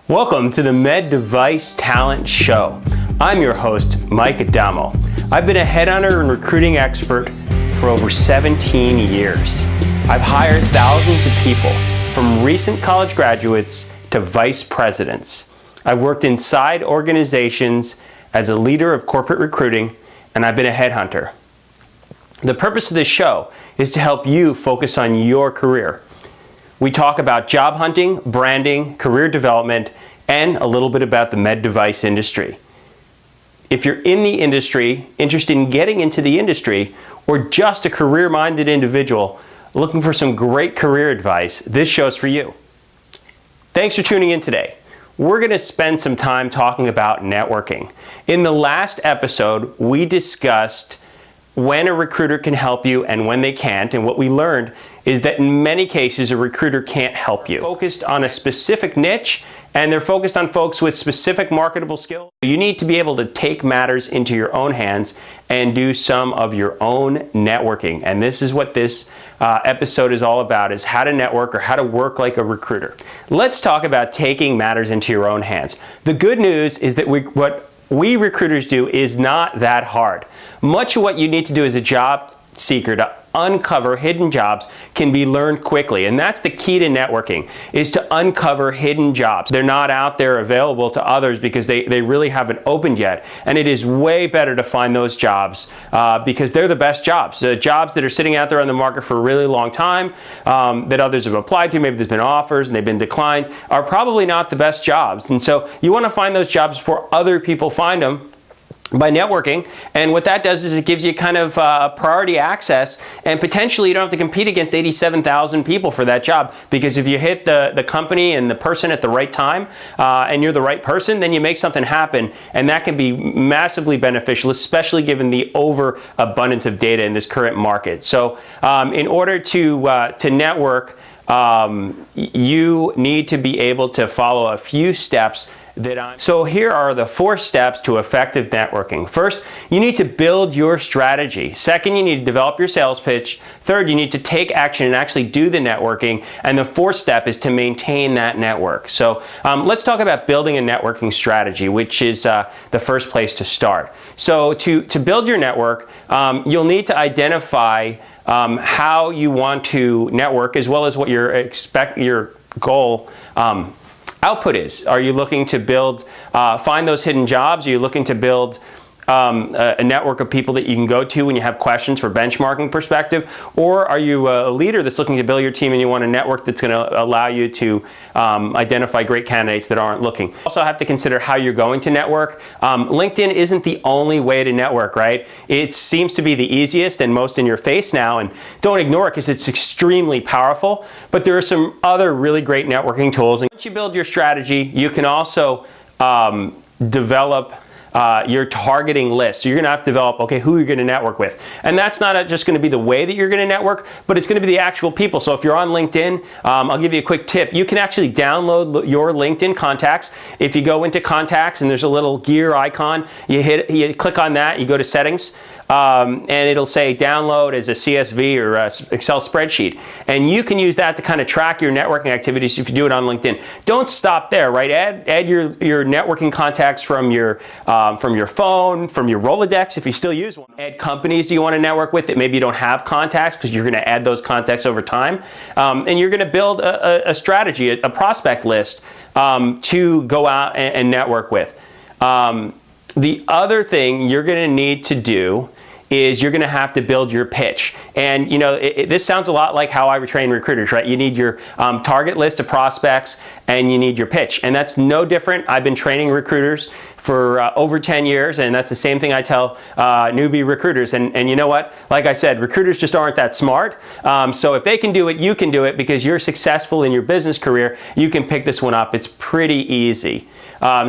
Welcome to the Med Device Talent Show. I'm your host, Mike Adamo. I've been a headhunter and recruiting expert for over 17 years. I've hired thousands of people, from recent college graduates to vice presidents. I've worked inside organizations as a leader of corporate recruiting, and I've been a headhunter. The purpose of this show is to help you focus on your career. We talk about job hunting, branding, career development, and a little bit about the med device industry. If you're in the industry, interested in getting into the industry, or just a career-minded individual looking for some great career advice, this show's for you. Thanks for tuning in today. We're going to spend some time talking about networking. In the last episode, we discussed when a recruiter can help you and when they can't, and what we learned is that in many cases a recruiter can't help you. Focused on a specific niche, and they're focused on folks with specific marketable skills. You need to be able to take matters into your own hands and do some of your own networking, and this is what this episode is all about, is how to network or how to work like a recruiter. Let's talk about taking matters into your own hands. The good news is that what we recruiters do is not that hard. Much of what you need to do as a job seeker to uncover hidden jobs can be learned quickly, and that's the key to networking, is to uncover hidden jobs. They're not out there available to others because they really haven't opened yet, and it is way better to find those jobs because they're the best jobs. The jobs that are sitting out there on the market for a really long time that others have applied to, maybe there's been offers and they've been declined, are probably not the best jobs. And so you want to find those jobs before other people find them by networking, and what that does is it gives you kind of priority access, and potentially you don't have to compete against 87,000 people for that job, because if you hit the company and the person at the right time and you're the right person, then you make something happen, and that can be massively beneficial, especially given the overabundance of data in this current market. So in order to network, you need to be able to follow a few steps So here are the 4 steps to effective networking. First, you need to build your strategy. Second, you need to develop your sales pitch. Third, you need to take action and actually do the networking. And the 4th step is to maintain that network. So let's talk about building a networking strategy, which is the first place to start. So to build your network, you'll need to identify how you want to network, as well as what your goal output is. Are you looking to find those hidden jobs? Are you looking to build a network of people that you can go to when you have questions for benchmarking perspective? Or are you a leader that's looking to build your team and you want a network that's going to allow you to identify great candidates that aren't looking? Also have to consider how you're going to network. LinkedIn isn't the only way to network, right? It seems to be the easiest and most in your face now, and don't ignore it because it's extremely powerful, but there are some other really great networking tools. And once you build your strategy, you can also develop your targeting list. So you're going to have to develop, okay, who you're going to network with. And that's not just going to be the way that you're going to network, but it's going to be the actual people. So if you're on LinkedIn, I'll give you a quick tip. You can actually download your LinkedIn contacts. If you go into contacts and there's a little gear icon, you click on that, you go to settings, and it'll say download as a CSV or a Excel spreadsheet. And you can use that to kind of track your networking activities if you do it on LinkedIn. Don't stop there, right? Add your networking contacts from your phone, from your Rolodex if you still use one. Add companies you want to network with that maybe you don't have contacts, because you're going to add those contacts over time. And you're going to build a strategy, a prospect list to go out and network with. The other thing you're going to need to do is you're going to have to build your pitch. And you know, this sounds a lot like how I train recruiters, right? You need your target list of prospects and you need your pitch. And that's no different. I've been training recruiters for over 10 years, and that's the same thing I tell newbie recruiters. And you know what? Like I said, recruiters just aren't that smart. So if they can do it, you can do it, because you're successful in your business career. You can pick this one up. It's pretty easy.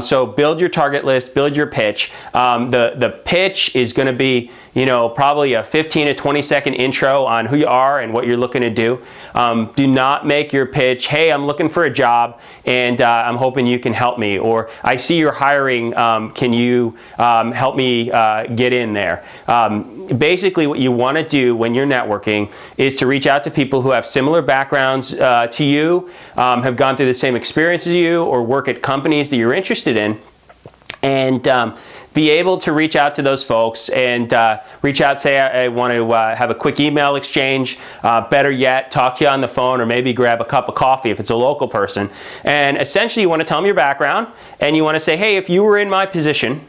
So build your target list, build your pitch. The pitch is going to be, you probably a 15 to 20 second intro on who you are and what you're looking to do. Do not make your pitch, hey, I'm looking for a job and I'm hoping you can help me, or I see you're hiring, can you help me get in there? Basically what you want to do when you're networking is to reach out to people who have similar backgrounds to you, have gone through the same experience as you, or work at companies that you're interested in, and be able to reach out to those folks and reach out, say I want to have a quick email exchange, better yet, talk to you on the phone, or maybe grab a cup of coffee if it's a local person. And essentially you want to tell them your background, and you want to say, hey, if you were in my position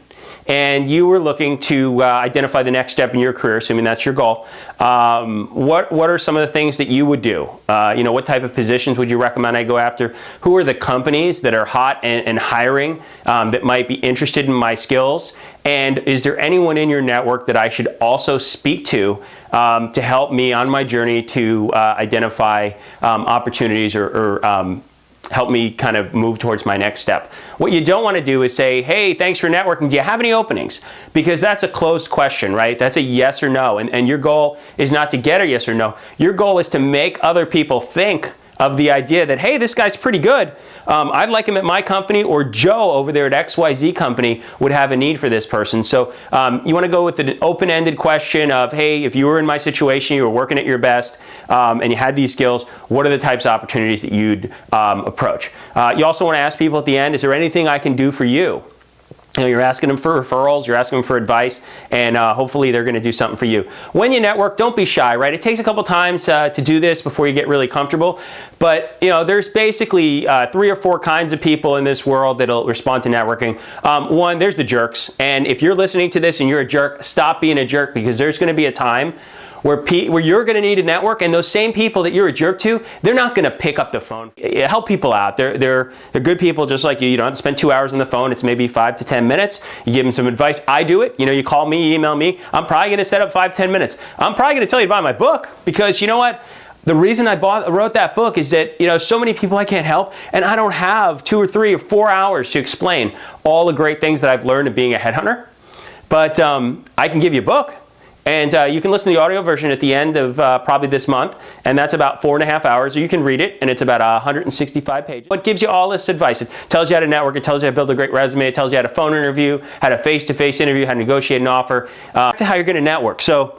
and you were looking to identify the next step in your career, assuming that's your goal, what are some of the things that you would do? What type of positions would you recommend I go after? Who are the companies that are hot and hiring that might be interested in my skills? And is there anyone in your network that I should also speak to help me on my journey to identify opportunities or help me kind of move towards my next step? What you don't want to do is say, hey, thanks for networking, do you have any openings? Because that's a closed question, right? That's a yes or no. And your goal is not to get a yes or no. Your goal is to make other people think of the idea that, hey, this guy's pretty good. I'd like him at my company, or Joe over there at XYZ company would have a need for this person. So you want to go with an open-ended question of, hey, if you were in my situation, you were working at your best, and you had these skills, what are the types of opportunities that you'd approach? You also want to ask people at the end, is there anything I can do for you? You're asking them for referrals, you're asking them for advice, and hopefully they're going to do something for you. When you network, don't be shy, right? It takes a couple times to do this before you get really comfortable, but there's basically 3 or 4 kinds of people in this world that'll respond to networking. One, there's the jerks, and if you're listening to this and you're a jerk, stop being a jerk, because there's going to be a time where you're going to need a network, and those same people that you're a jerk to, they're not going to pick up the phone. Help people out. They're good people just like you. You don't have to spend 2 hours on the phone. It's maybe 5 to 10 minutes. You give them some advice. I do it. You call me, you email me. I'm probably going to set up 5-10 minutes. I'm probably going to tell you to buy my book, because you know what? The reason I wrote that book is that, so many people I can't help, and I don't have 2 or 3 or 4 hours to explain all the great things that I've learned of being a headhunter. But I can give you a book. And you can listen to the audio version at the end of probably this month, and that's about 4.5 hours, or you can read it, and it's about 165 pages. It gives you all this advice. It tells you how to network, it tells you how to build a great resume, it tells you how to phone interview, how to face-to-face interview, how to negotiate an offer, to how you're going to network. So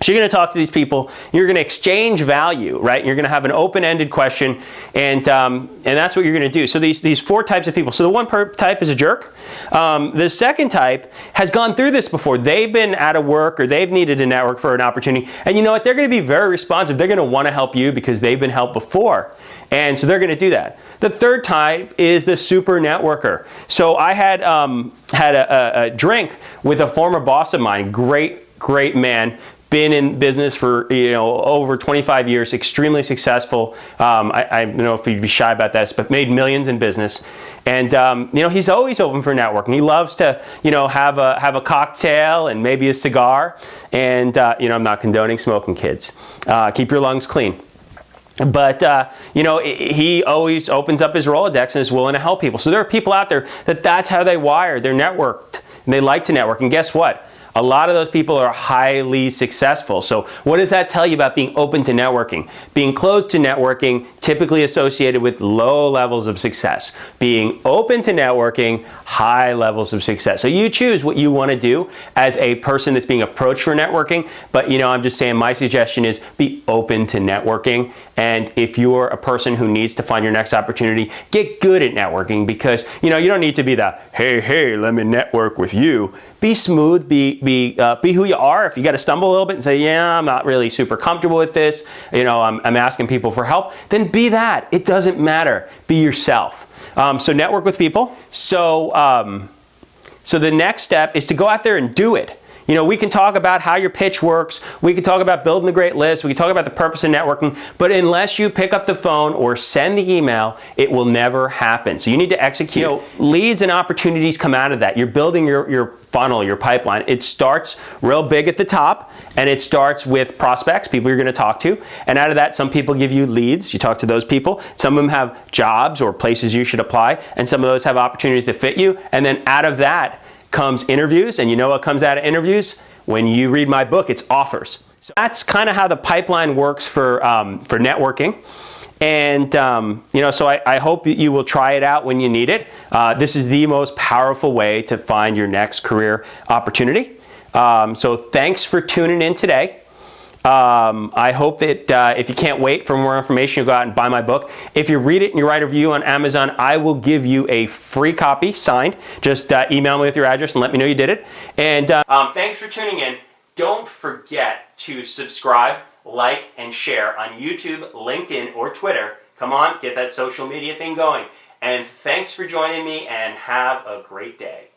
you're going to talk to these people, you're going to exchange value, right? You're going to have an open-ended question, and that's what you're going to do. So these 4 types of people. So the one type is a jerk. The second type has gone through this before. They've been out of work, or they've needed a network for an opportunity, and you know what? They're going to be very responsive. They're going to want to help you because they've been helped before, and so they're going to do that. The third type is the super networker. So I had a drink with a former boss of mine, great man. Been in business for over 25 years, extremely successful. I don't know if you'd be shy about this, but made millions in business. And he's always open for networking. He loves to have a cocktail and maybe a cigar. And I'm not condoning smoking, kids. Keep your lungs clean. But he always opens up his Rolodex and is willing to help people. So there are people out there that's how they wire. They're networked, and they like to network. And guess what? A lot of those people are highly successful. So what does that tell you about being open to networking? Being closed to networking, typically associated with low levels of success. Being open to networking, high levels of success. So you choose what you want to do as a person that's being approached for networking. But I'm just saying, my suggestion is be open to networking. And if you're a person who needs to find your next opportunity, get good at networking, because you don't need to be the hey, let me network with you. Be smooth, be who you are. If you got to stumble a little bit and say, yeah, I'm not really super comfortable with this, I'm asking people for help, then be that. It doesn't matter. Be yourself. So network with people. So the next step is to go out there and do it. We can talk about how your pitch works. We can talk about building a great list. We can talk about the purpose of networking. But unless you pick up the phone or send the email, it will never happen. So you need to execute. Leads and opportunities come out of that. You're building your funnel, your pipeline. It starts real big at the top, and it starts with prospects, people you're going to talk to. And out of that, some people give you leads. You talk to those people. Some of them have jobs or places you should apply, and some of those have opportunities that fit you. And then out of that comes interviews, and what comes out of interviews? when you read my book, it's offers. So that's kind of how the pipeline works for networking. And, so I hope you will try it out when you need it. This is the most powerful way to find your next career opportunity. So thanks for tuning in today. I hope that if you can't wait for more information, you'll go out and buy my book. If you read it and you write a review on Amazon, I will give you a free copy signed. Just email me with your address and let me know you did it. And thanks for tuning in. Don't forget to subscribe, like, and share on YouTube, LinkedIn, or Twitter. Come on, get that social media thing going. And thanks for joining me, and have a great day.